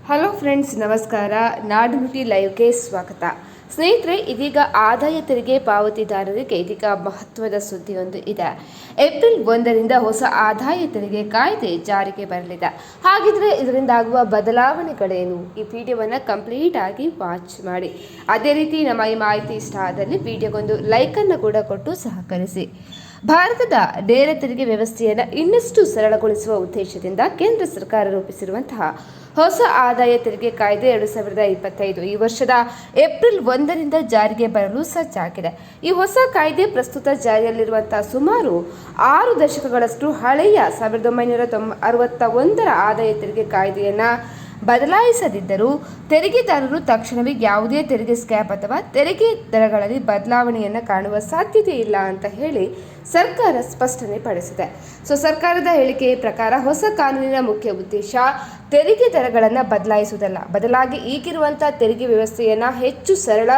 Hello friends, ನಮಸ್ಕಾರ. ನಾಡುನುಡಿ ಲೈವ್ಗೆ ಸ್ವಾಗತ. ಸ್ನೇಹಿತರೆ, ಇದೀಗ ಆದಾಯ ತೆರಿಗೆ ಪಾವತಿದಾರರಿಗೆ ಇದೀಗ ಮಹತ್ವದ ಸುದ್ದಿಯೊಂದು ಇದೆ. ಏಪ್ರಿಲ್ 1ರಿಂದ ಹೊಸ ಆದಾಯ ತೆರಿಗೆ ಕಾಯ್ದೆ ಜಾರಿಗೆ ಬರಲಿದೆ. ಹಾಗಿದ್ರೆ ಇದರಿಂದ ಆಗುವ ಬದಲಾವಣೆಗಳೇನು? ಈ ವಿಡಿಯೋವನ್ನು ಕಂಪ್ಲೀಟ್ ಆಗಿ ವಾಚ್ ಮಾಡಿ. ಅದೇ ರೀತಿ ನಮ್ಮ ಈ ಮಾಹಿತಿ ಇಷ್ಟ ಆದಲ್ಲಿ ವಿಡಿಯೋಗೊಂದು ಲೈಕನ್ನು ಕೂಡ ಕೊಟ್ಟು ಸಹಕರಿಸಿ. ಭಾರತದ ನೇರ ತೆರಿಗೆ ವ್ಯವಸ್ಥೆಯನ್ನು ಇನ್ನಷ್ಟು ಸರಳಗೊಳಿಸುವ ಉದ್ದೇಶದಿಂದ ಕೇಂದ್ರ ಸರ್ಕಾರ ರೂಪಿಸಿರುವಂತಹ ಹೊಸ ಆದಾಯ ತೆರಿಗೆ ಕಾಯ್ದೆ 2025 ಈ ವರ್ಷದ ಏಪ್ರಿಲ್ 1ರಿಂದ ಜಾರಿಗೆ ಬರಲು ಸಜ್ಜಾಗಿದೆ. ಈ ಹೊಸ ಕಾಯ್ದೆ ಪ್ರಸ್ತುತ ಜಾರಿಯಲ್ಲಿರುವಂತಹ ಸುಮಾರು 6 ದಶಕಗಳಷ್ಟು ಹಳೆಯ 1961ರ ಆದಾಯ ತೆರಿಗೆ ಕಾಯ್ದೆಯನ್ನು ಬದಲಾಯಿಸದಿದ್ದರೂ ತೆರಿಗೆದಾರರು ತಕ್ಷಣವೇ ಯಾವುದೇ ತೆರಿಗೆ ಸ್ಲ್ಯಾಬ್ ಅಥವಾ ತೆರಿಗೆ ದರಗಳಲ್ಲಿ ಬದಲಾವಣೆಯನ್ನು ಕಾಣುವ ಸಾಧ್ಯತೆ ಇಲ್ಲ ಅಂತ ಹೇಳಿ ಸರ್ಕಾರ ಸ್ಪಷ್ಟನೆ ಪಡಿಸಿದೆ. ಸರ್ಕಾರದ ಹೇಳಿಕೆಯ ಪ್ರಕಾರ ಹೊಸ ಕಾನೂನಿನ ಮುಖ್ಯ ಉದ್ದೇಶ ತೆರಿಗೆ ದರಗಳನ್ನು ಬದಲಾಯಿಸುವುದಲ್ಲ, ಬದಲಾಗಿ ಈಗಿರುವಂತಹ ತೆರಿಗೆ ವ್ಯವಸ್ಥೆಯನ್ನು ಹೆಚ್ಚು ಸರಳ,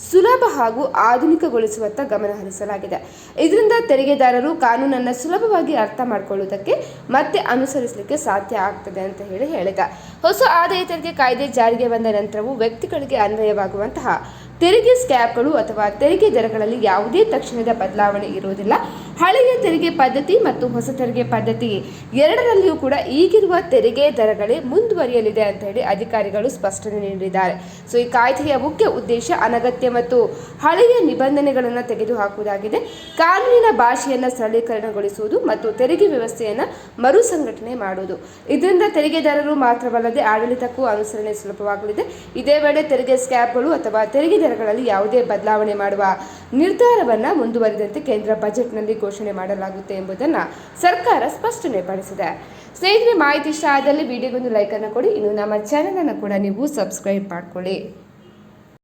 ಸುಲಭ ಹಾಗೂ ಆಧುನಿಕಗೊಳಿಸುವತ್ತ ಗಮನ ಹರಿಸಲಾಗಿದೆ. ಇದರಿಂದ ತೆರಿಗೆದಾರರು ಕಾನೂನನ್ನು ಸುಲಭವಾಗಿ ಅರ್ಥ ಮಾಡಿಕೊಳ್ಳುವುದಕ್ಕೆ ಮತ್ತೆ ಅನುಸರಿಸಲಿಕ್ಕೆ ಸಾಧ್ಯ ಆಗ್ತದೆ ಅಂತ ಹೇಳಿದ. ಹೊಸ ಆದಾಯ ತೆರಿಗೆ ಕಾಯ್ದೆ ಜಾರಿಗೆ ಬಂದ ನಂತರವೂ ವ್ಯಕ್ತಿಗಳಿಗೆ ಅನ್ವಯವಾಗುವಂತಹ ತೆರಿಗೆ ಸ್ಲ್ಯಾಬ್ಗಳು ಅಥವಾ ತೆರಿಗೆ ದರಗಳಲ್ಲಿ ಯಾವುದೇ ತಕ್ಷಣದ ಬದಲಾವಣೆ ಇರುವುದಿಲ್ಲ. ಹಳೆಯ ತೆರಿಗೆ ಪದ್ಧತಿ ಮತ್ತು ಹೊಸ ತೆರಿಗೆ ಪದ್ಧತಿ ಎರಡರಲ್ಲಿಯೂ ಕೂಡ ಈಗಿರುವ ತೆರಿಗೆ ದರಗಳೇ ಮುಂದುವರಿಯಲಿದೆ ಅಂತ ಹೇಳಿ ಅಧಿಕಾರಿಗಳು ಸ್ಪಷ್ಟನೆ ನೀಡಿದ್ದಾರೆ. ಈ ಕಾಯ್ದೆಯ ಮುಖ್ಯ ಉದ್ದೇಶ ಅನಗತ್ಯ ಮತ್ತು ಹಳೆಯ ನಿಬಂಧನೆಗಳನ್ನು ತೆಗೆದುಹಾಕುವುದಾಗಿದೆ. ಕಾನೂನಿನ ಭಾಷೆಯನ್ನು ಸರಳೀಕರಣಗೊಳಿಸುವುದು ಮತ್ತು ತೆರಿಗೆ ವ್ಯವಸ್ಥೆಯನ್ನು ಮರು ಸಂಘಟನೆ ಮಾಡುವುದು. ಇದರಿಂದ ತೆರಿಗೆದಾರರು ಮಾತ್ರವಲ್ಲದೆ ಆಡಳಿತಕ್ಕೂ ಅನುಸರಣೆ ಸುಲಭವಾಗಲಿದೆ. ಇದೇ ವೇಳೆ ತೆರಿಗೆ ಸ್ಲ್ಯಾಬ್ಗಳು ಅಥವಾ ತೆರಿಗೆ ದರಗಳಲ್ಲಿ ಯಾವುದೇ ಬದಲಾವಣೆ ಮಾಡುವ ನಿರ್ಧಾರವನ್ನು ಮುಂದುವರಿದಂತೆ ಕೇಂದ್ರ ಬಜೆಟ್ನಲ್ಲಿ ಘೋಷಣೆ ಮಾಡಲಾಗುತ್ತೆ ಎಂಬುದನ್ನು ಸರ್ಕಾರ ಸ್ಪಷ್ಟನೆ ಪಡಿಸಿದೆ. ಸ್ನೇಹಿತರೆ, ಮಾಹಿತಿ ಇಷ್ಟ ಆದಲ್ಲಿ ವಿಡಿಯೋಗೊಂದು ಲೈಕನ್ನು ಕೊಡಿ. ಇನ್ನು ನಮ್ಮ ಚಾನೆಲ್ ಅನ್ನು ಕೂಡ ನೀವು ಸಬ್ಸ್ಕ್ರೈಬ್ ಮಾಡ್ಕೊಳ್ಳಿ.